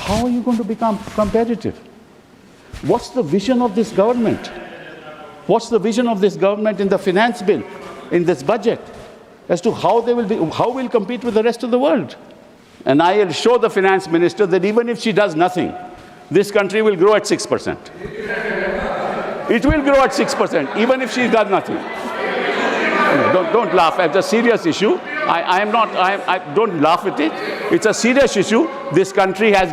how are you going to become competitive? What's the vision of this government? What's the vision of this government in the finance bill, in this budget, as to how we'll compete with the rest of the world? And I will show the finance minister that even if she does nothing, this country will grow at 6%. It will grow at 6%, even if she does nothing. Don't laugh. It's a serious issue. Don't laugh at it. It's a serious issue. This country has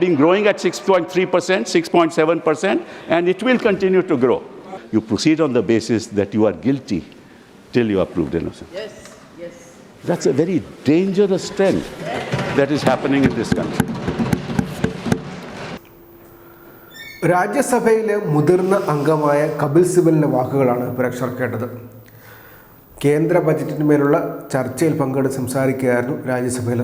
been growing at 6.3%, 6.7%, and it will continue to grow. You proceed on the basis that you are guilty till you are proved innocent. Yes, yes. That's a very dangerous trend that is happening in this country. രാജ്യസഭയിലെ മുതിർന്ന അംഗമായ കപിൽ സിബലിൻ്റെ വാക്കുകളാണ് പ്രേക്ഷകർ കേട്ടത്. കേന്ദ്ര ബജറ്റിന്മേലുള്ള ചർച്ചയിൽ പങ്കെടുത്ത് സംസാരിക്കുകയായിരുന്നു രാജ്യസഭയിൽ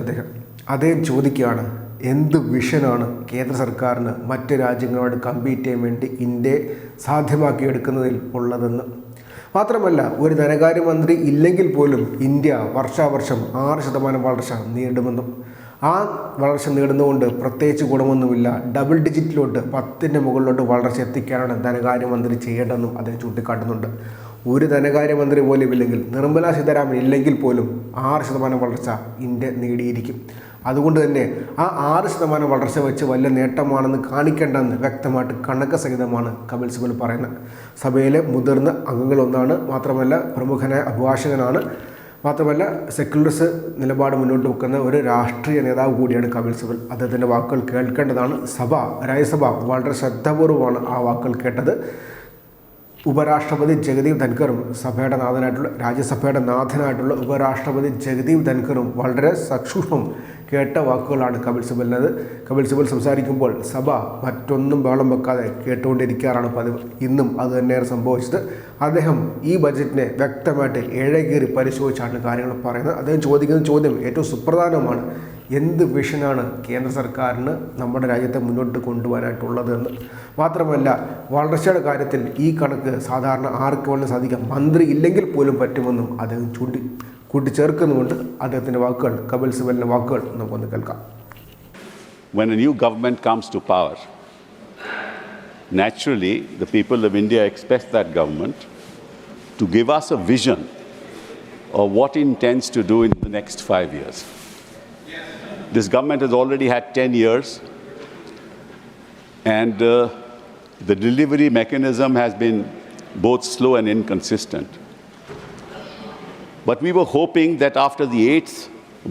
അദ്ദേഹം ചോദിക്കുകയാണ്, എന്ത് വിഷനാണ് കേന്ദ്ര സർക്കാരിന് മറ്റ് രാജ്യങ്ങളോട് കമ്പീറ്റ് ചെയ്യാൻ വേണ്ടി ഇന്ത്യയെ സാധ്യമാക്കിയെടുക്കുന്നതിൽ ഉള്ളതെന്ന്. മാത്രമല്ല, ഒരു ധനകാര്യമന്ത്രി ഇല്ലെങ്കിൽ പോലും ഇന്ത്യ വർഷാവർഷം 6% വളർച്ച നേടുമെന്നും ആ വളർച്ച നേടുന്നതുകൊണ്ട് പ്രത്യേകിച്ച് ഗുണമൊന്നുമില്ല, ഡബിൾ ഡിജിറ്റിലോട്ട് 10ൻ്റെ മുകളിലോട്ട് വളർച്ച എത്തിക്കാനാണ് ധനകാര്യമന്ത്രി ചെയ്യേണ്ടതെന്നും അദ്ദേഹം ചൂണ്ടിക്കാട്ടുന്നുണ്ട്. ഒരു ധനകാര്യമന്ത്രി പോലും ഇല്ലെങ്കിൽ, നിർമ്മലാ സീതാരാമൻ ഇല്ലെങ്കിൽ പോലും 6% വളർച്ച ഇന്ത്യ നേടിയിരിക്കും. അതുകൊണ്ട് തന്നെ ആ 6% വളർച്ച വെച്ച് വലിയ നേട്ടമാണെന്ന് കാണിക്കേണ്ടെന്ന് വ്യക്തമായിട്ട് കണക്ക് സഹിതമാണ് കപിൽ സിബൽ പറയുന്നത്. സഭയിലെ മുതിർന്ന അംഗങ്ങളൊന്നാണ്, മാത്രമല്ല പ്രമുഖനായ അഭിഭാഷകനാണ്, മാത്രമല്ല സെക്യുലറിസ്റ്റ് നിലപാട് മുന്നോട്ട് വെക്കുന്ന ഒരു രാഷ്ട്രീയ നേതാവ് കൂടിയാണ് കപിൽ സിബൽ. അദ്ദേഹത്തിൻ്റെ വാക്കുകൾ കേൾക്കേണ്ടതാണ്. രാജ്യസഭ വളരെ ശ്രദ്ധാപൂർവമാണ് ആ വാക്കുകൾ കേട്ടത്. ഉപരാഷ്ട്രപതി ജഗദീപ് ധൻഖറും രാജ്യസഭയുടെ നാഥനായിട്ടുള്ള ഉപരാഷ്ട്രപതി ജഗദീപ് ധൻഖറും വളരെ സസൂക്ഷ്മം കേട്ട വാക്കുകളാണ് കപിൽ സിബലിനത്. കപിൽ സിബൽ സംസാരിക്കുമ്പോൾ സഭ മറ്റൊന്നും ബഹളം വെക്കാതെ കേട്ടുകൊണ്ടിരിക്കാറാണ് പതിവ്. ഇന്നും അത് തന്നെയാണ് സംഭവിച്ചത്. അദ്ദേഹം ഈ ബജറ്റിനെ വ്യക്തമായിട്ട് ഏഴകീറി പരിശോധിച്ചാണ് കാര്യങ്ങൾ പറയുന്നത്. അദ്ദേഹം ചോദിക്കുന്ന ചോദ്യം ഏറ്റവും സുപ്രധാനമാണ്. എന്ത് വിഷനാണ് കേന്ദ്ര സർക്കാരിന് നമ്മുടെ രാജ്യത്തെ മുന്നോട്ട് കൊണ്ടുപോകാനായിട്ടുള്ളതെന്ന്. മാത്രമല്ല, വളർച്ചയുടെ കാര്യത്തിൽ ഈ കണക്ക് സാധാരണ ആർക്ക് വേണ്ടി സാധിക്കാം, മന്ത്രി ഇല്ലെങ്കിൽ പോലും പറ്റുമെന്നും അദ്ദേഹം കൂട്ടിച്ചേർക്കുന്നുകൊണ്ട് അദ്ദേഹത്തിൻ്റെ വാക്കുകൾ, കപിൽ സിബലിൻ്റെ വാക്കുകൾ നമുക്കൊന്ന് കേൾക്കാം. When a new government comes to power, naturally the people of India expect that government to give us a vision of what it intends to do in the next 5 years. This government has already had 10 years, and the delivery mechanism has been both slow and inconsistent. But we were hoping that after the 8th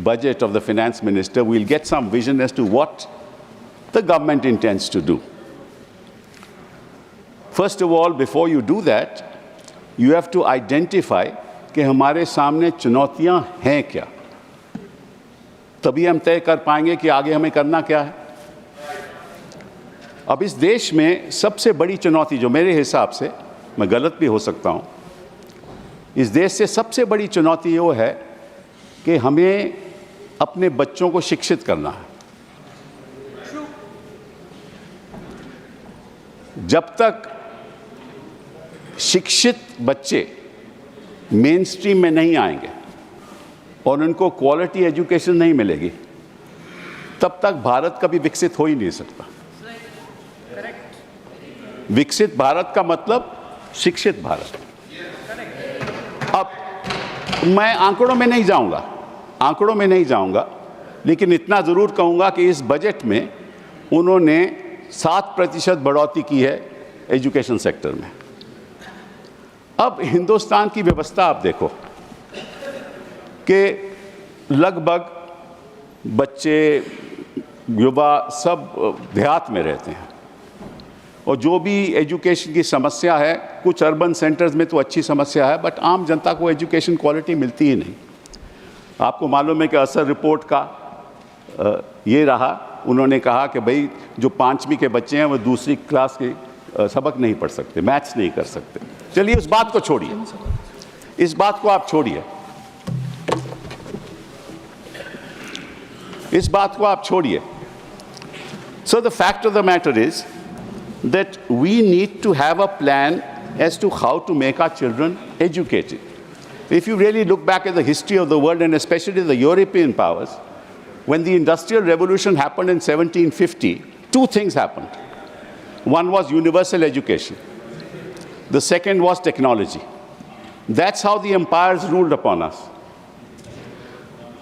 budget of the finance minister, we'll get some vision as to what the government intends to do. First of all, before you do that, you have to identify कि हमारे सामने चुनौतियां हैं क्या. तभी हम तय कर पाएंगे कि आगे हमें करना क्या है. अब इस देश में सबसे बड़ी चुनौती, जो मेरे हिसाब से, मैं गलत भी हो सकता हूं, इस देश से सबसे बड़ी चुनौती वो है कि हमें अपने बच्चों को शिक्षित करना है. जब तक शिक्षित बच्चे मेन स्ट्रीम में नहीं आएंगे और उनको क्वालिटी एजुकेशन नहीं मिलेगी, तब तक भारत कभी विकसित हो ही नहीं सकता. विकसित भारत का मतलब शिक्षित भारत. अब मैं आंकड़ों में नहीं जाऊंगा, लेकिन इतना ज़रूर कहूंगा कि इस बजट में उन्होंने 7% बढ़ोतरी की है एजुकेशन सेक्टर में. अब हिंदुस्तान की व्यवस्था आप देखो कि लगभग बच्चे, युवा सब देहात में रहते हैं, और जो भी एजुकेशन की समस्या है, कुछ अर्बन सेंटर्स में तो अच्छी समस्या है, बट आम जनता को एजुकेशन क्वालिटी मिलती ही नहीं. आपको मालूम है कि असर रिपोर्ट का ये रहा, उन्होंने कहा कि भाई जो 5वीं के बच्चे हैं वो दूसरी क्लास के सबक नहीं पढ़ सकते, मैथ्स नहीं कर सकते. चलिए इस बात को छोड़िए, इस बात को आप छोड़िए, इस बात को आप छोड़िए. So the fact of the matter is that we need to have a plan as to how to make our children educated. If you really look back at the history of the world, and especially the European powers, When the Industrial Revolution happened in 1750, two things happened. One was universal education. The second was technology. That's how the empires ruled upon us.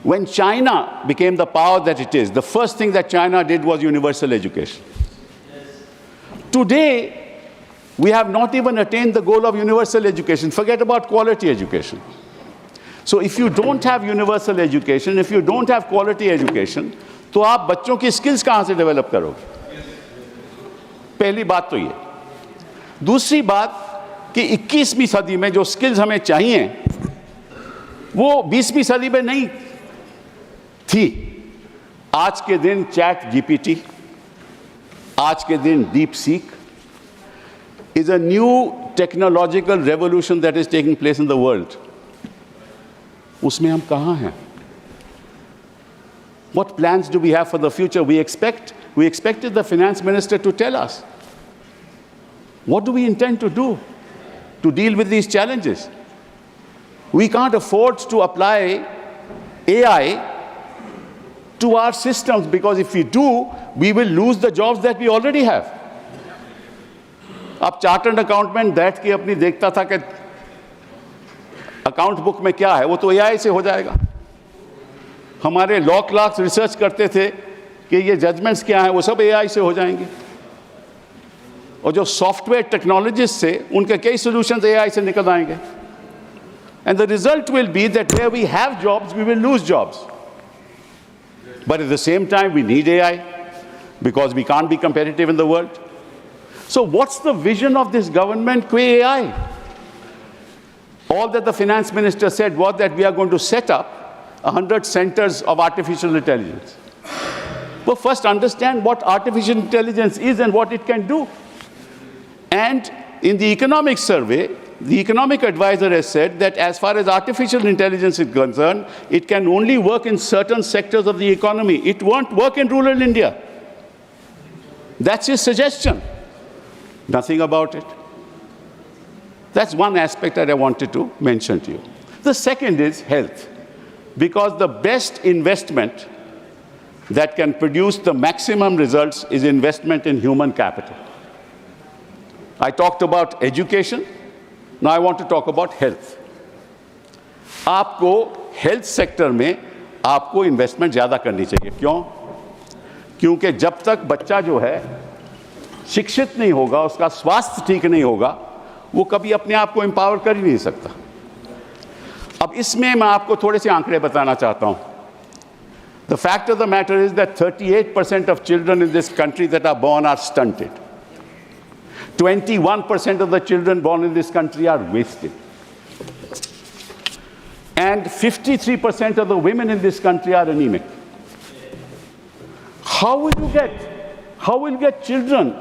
When China became the power that it is, the first thing that China did was universal education. Today, we have not even attained the goal of universal education. Forget about quality education. So if you don't have universal education, if you don't have quality education, तो आप बच्चों की skills कहाँ से develop करोगे? पहली बात तो ये. दूसरी बात कि 21वीं सदी में जो skills हमें चाहिए, वो 20वीं सदी में नहीं थी. आज के दिन चैट जीपीटी, आज के दिन deep seek is a new technological revolution that is taking place in the world. उसमें हम कहाँ हैं? What plans do we have for the future? We expected the finance minister to tell us. What do we intend to do to deal with these challenges? We can't afford to apply AI to our systems, because if we do, we will lose the jobs that we already have. अब chartered accountant बैठ के अपनी देखता था कि account book में क्या है, वो तो एआई से हो जाएगा. हमारे लॉ क्लर्क्स रिसर्च करते थे कि ये जजमेंट्स क्या हैं, वो सब एआई से हो जाएंगे. और जो सॉफ्टवेयर टेक्नोलॉजिस्ट थे, उनके कई सॉल्यूशंस एआई से निकल आएंगे. And the result will be that where we have jobs, we will lose jobs. But at the same time, we need AI because we can't be competitive in the world. So what's the vision of this government with AI? All that the finance minister said was that we are going to set up 100 centers of artificial intelligence. But first understand what artificial intelligence is and what it can do. And in the economic survey, the economic advisor has said that as far as artificial intelligence is concerned, it can only work in certain sectors of the economy. It won't work in rural India. That's his suggestion. Nothing about it. That's one aspect that I wanted to mention to you. The second is health, because the best investment that can produce the maximum results is investment in human capital. I talked about education. Now I want to talk about health. आपको health sector में आपको investment ज़्यादा करनी चाहिए. क्यों? क्योंकि जब तक बच्चा जो है शिक्षित नहीं होगा, उसका स्वास्थ्य ठीक नहीं होगा, वो कभी अपने आप को एम्पावर कर ही नहीं सकता. अब इसमें मैं आपको थोड़े से आंकड़े बताना चाहता हूँ. The fact of the matter is that 38% of children in this country that are born are stunted. 21% of the children born in this country are wasted. And 53% of the women in this country are anemic. How will you get children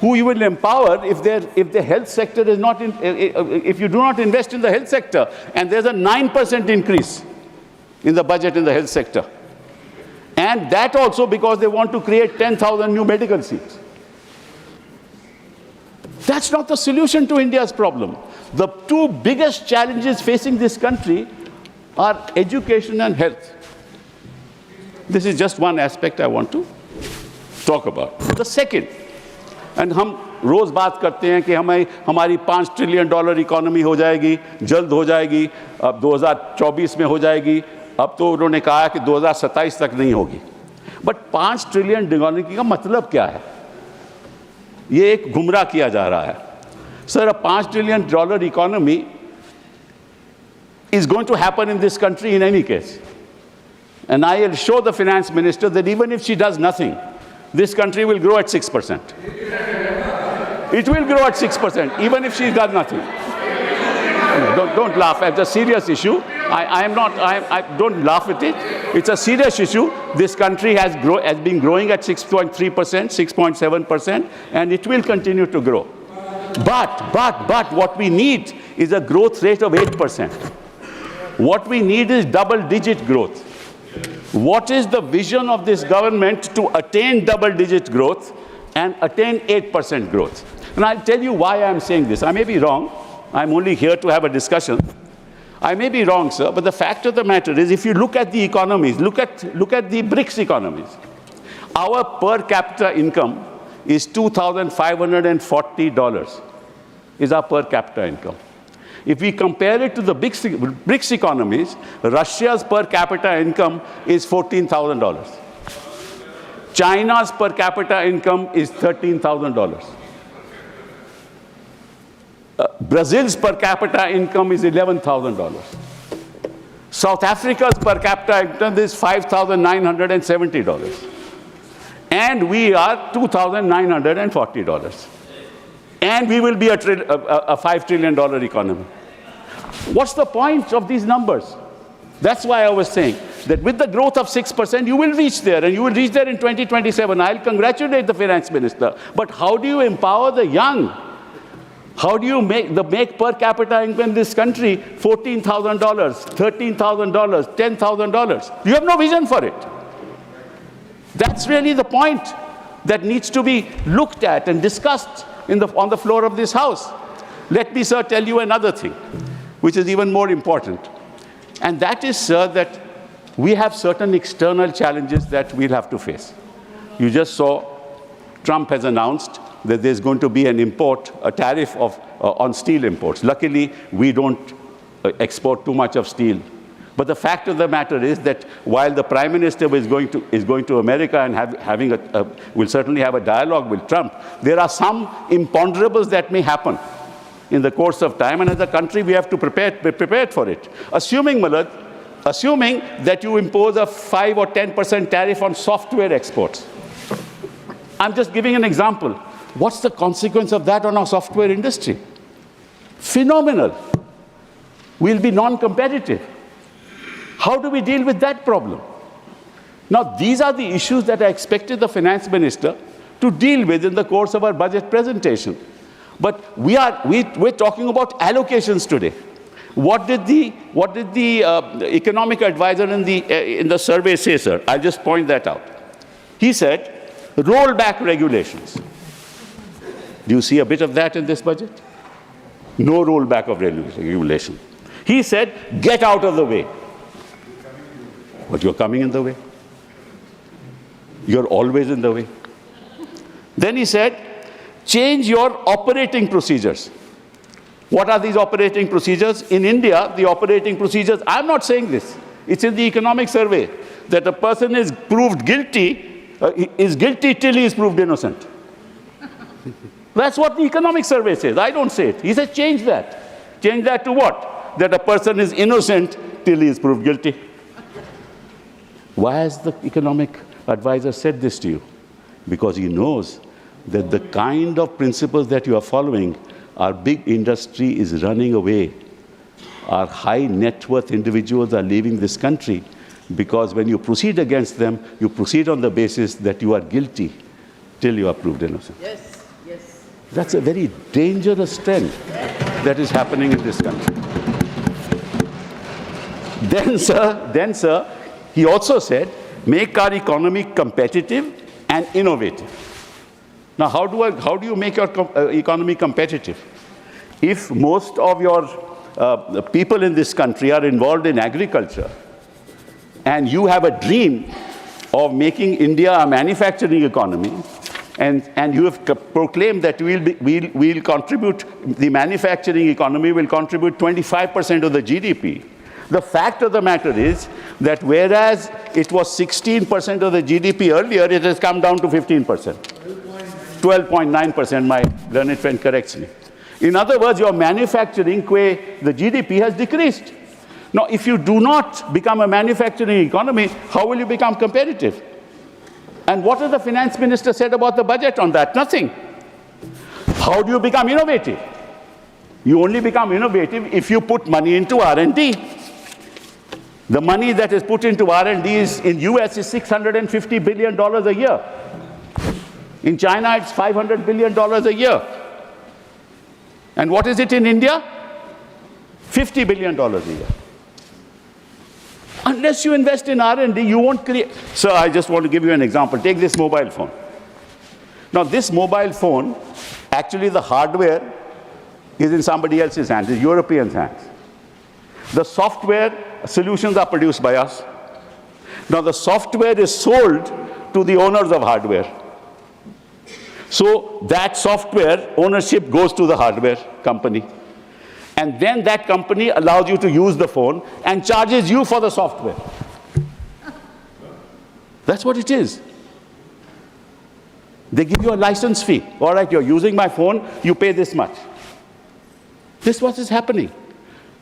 who you will empower if the health sector is not if you do not invest in the health sector? And there's a 9% increase in the budget in the health sector. And that also because they want to create 10,000 new medical seats. That's not the solution to India's problem. The two biggest challenges facing this country are education and health. This is just one aspect I want to talk about. The second, and हम रोज बात करते हैं कि हमारी $5 trillion economy हो जाएगी, जल्द हो जाएगी, अब 2024 में हो जाएगी. अब तो उन्होंने कहा कि 2027 तक नहीं होगी. बट 5 ट्रिलियन इकोनॉमी का मतलब क्या है? ये एक गुमराह किया जा रहा है. Sir, a $5 trillion economy is going to happen in this country in any case. And I will show the finance minister that even if she does nothing, this country will grow at 6%. It will grow at 6%, even if she does nothing. Don't laugh. It's a serious issue. Don't laugh at it. It's a serious issue. This country has been growing at 6.3%, 6.7%, and it will continue to grow. But what we need is a growth rate of 8%. What we need is double-digit growth. What is the vision of this government to attain double-digit growth and attain 8% growth? And I'll tell you why I'm saying this. I may be wrong. I'm only here to have a discussion. I may be wrong, sir, but the fact of the matter is, if you look at the economies, look at the BRICS economies, our per capita income is $2,540 is our per capita income. If we compare it to the BRICS economies, Russia's per capita income is $14,000. China's per capita income is $13,000. Brazil's per capita income is $11,000. South Africa's per capita income is $5,970. And we are $2,940. And we will be a $5 trillion economy. What's the point of these numbers? That's why I was saying that with the growth of 6%, you will reach there, and you will reach there in 2027. I'll congratulate the finance minister. But how do you empower the young? How do you make per capita income in this country $14,000, $13,000, $10,000? You have no vision for it. That's really the point that needs to be looked at and discussed on the floor of this House. Let me, sir, tell you another thing, which is even more important. And that is, sir, that we have certain external challenges that we'll have to face. You just saw Trump has announced that there's going to be a tariff on steel imports. Luckily, we don't export too much of steel. But the fact of the matter is that while the Prime Minister is going to America and will certainly have a dialogue with Trump, there are some imponderables that may happen in the course of time, and as a country we have to be prepared for it. Assuming that you impose a 5 or 10% tariff on software exports. I'm just giving an example. What's the consequence of that on our software industry? Phenomenal. We'll be non-competitive. How do we deal with that problem? Now, these are the issues that I expected the finance minister to deal with in the course of our budget presentation. But we're talking about allocations today. What did the economic advisor in the survey say, sir? I'll just point that out. He said, roll back regulations. Do you see a bit of that in this budget? No rollback of regulation. He said, get out of the way. But you're coming in the way. You're always in the way. Then he said, change your operating procedures. What are these operating procedures? In India, the operating procedures, I'm not saying this. It's in the economic survey that a person is proved guilty, is guilty till he is proved innocent. That's what the economic survey says. I don't say it. He says change that. Change that to what? That a person is innocent till he is proved guilty. Why has the economic advisor said this to you? Because he knows that the kind of principles that you are following, our big industry is running away. Our high net worth individuals are leaving this country because when you proceed against them, you proceed on the basis that you are guilty till you are proved innocent. Yes, yes. That's a very dangerous trend that is happening in this country. Then, sir, he also said, make our economy competitive and innovative. Now, how do you make your economy competitive? If most of your people in this country are involved in agriculture, and you have a dream of making India a manufacturing economy, and you have proclaimed that we'll contribute, the manufacturing economy will contribute 25% of the GDP. The fact of the matter is that whereas it was 16% of the GDP earlier, it has come down to 15%. 12.9%, my learned friend corrects me. In other words, your manufacturing, the GDP has decreased. Now, if you do not become a manufacturing economy, how will you become competitive? And what has the finance minister said about the budget on that? Nothing. How do you become innovative? You only become innovative if you put money into R&D. The money that is put into R&D in US is $650 billion a year. In China, it's $500 billion a year. And what is it in India? $50 billion a year. Unless you invest in R&D, you won't create. Sir, I just want to give you an example. Take this mobile phone. Now, this mobile phone, actually the hardware is in somebody else's hands, the Europeans' hands. The software solutions are produced by us. Now the software is sold to the owners of hardware. So that software ownership goes to the hardware company. And then that company allows you to use the phone and charges you for the software. That's what it is. They give you a license fee. All right, you're using my phone, you pay this much. This is what is happening.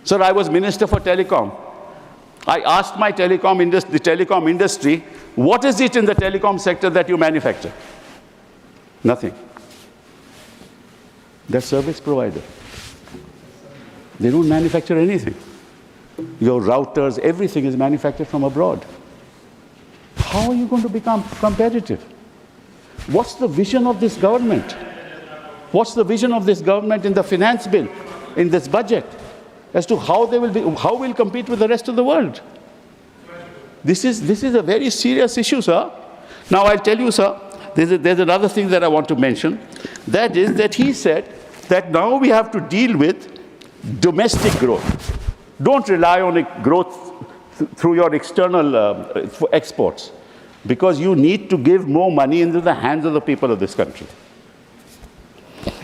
Sir, I was Minister for Telecom. I asked my the telecom industry, what is it in the telecom sector that you manufacture? Nothing. They're service provider. They don't manufacture anything. Your routers, everything is manufactured from abroad. How are you going to become competitive? What's the vision of this government? What's the vision of this government in the finance bill, in this budget, as to how we'll compete with the rest of the world? This is a very serious issue, sir. Now I'll tell you, sir, there's another thing that I want to mention. That is that he said that now we have to deal with domestic growth. Don't rely on growth through your external exports, because you need to give more money into the hands of the people of this country.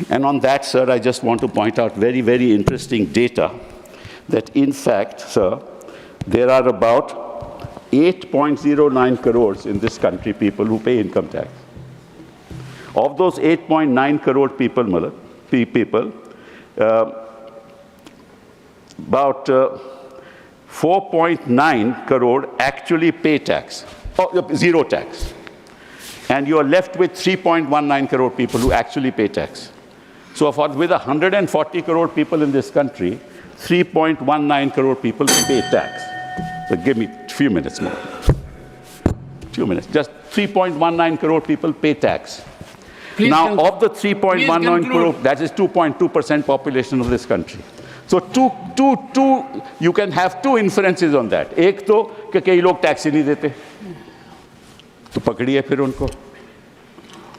And on that, sir, I just want to point out very, very interesting data that, in fact, sir, there are about 8.09 crores in this country people who pay income tax. Of those 8.9 crore people, about 4.9 crore actually pay tax, zero tax. And you are left with 3.19 crore people who actually pay tax. So with 140 crore people in this country, 3.19 crore people pay tax. So give me a few minutes more. Few minutes. Just 3.19 crore people pay tax. Please now, of the 3.19 crore, that is 2.2% population of this country. So you can have two inferences on that. एक तो कि कई लोग tax ही नहीं देते, तो पकड़िए फिर उनको,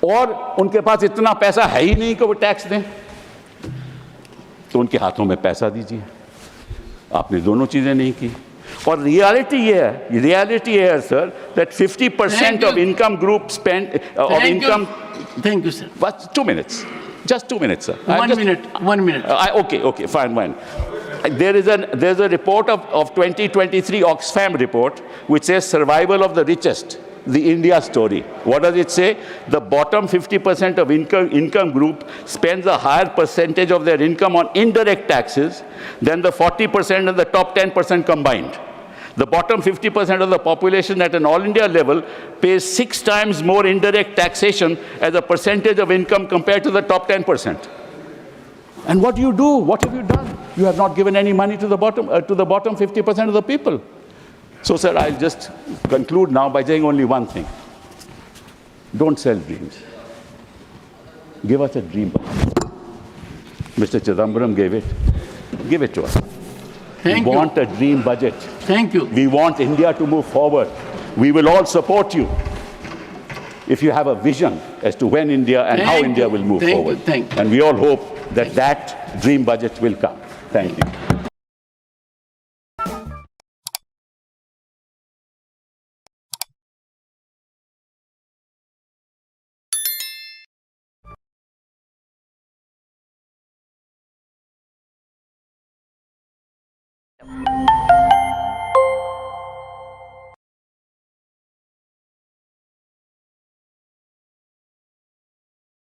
और उनके पास इतना पैसा है ही नहीं कि वो टैक्स दें, तो उनके हाथों में पैसा दीजिए. आपने दोनों चीजें नहीं की. और रियलिटी ये है sir, that 50% of income group spend of income. Thank you, sir. But 2 minutes. Just 2 minutes, sir. 1 minute. 1 minute. Okay, fine. There's a report of 2023 Oxfam report which says survival of the richest, the India story. What does it say? The bottom 50% of income group spends a higher percentage of their income on indirect taxes than the 40% and the top 10% combined. The bottom 50% of the population at an all-India level pays 6 times more indirect taxation as a percentage of income compared to the top 10%. And what do you do? What have you done? You have not given any money to the bottom 50% of the people. So, sir, I'll just conclude now by saying only one thing. Don't sell dreams. Give us a dream. Mr. Chidambaram gave it. Give it to us. We want a dream budget. Thank you. We want India to move forward. We will all support you if you have a vision as to when India and how India will move forward. Thank you. And we all hope that that dream budget will come. Thank you.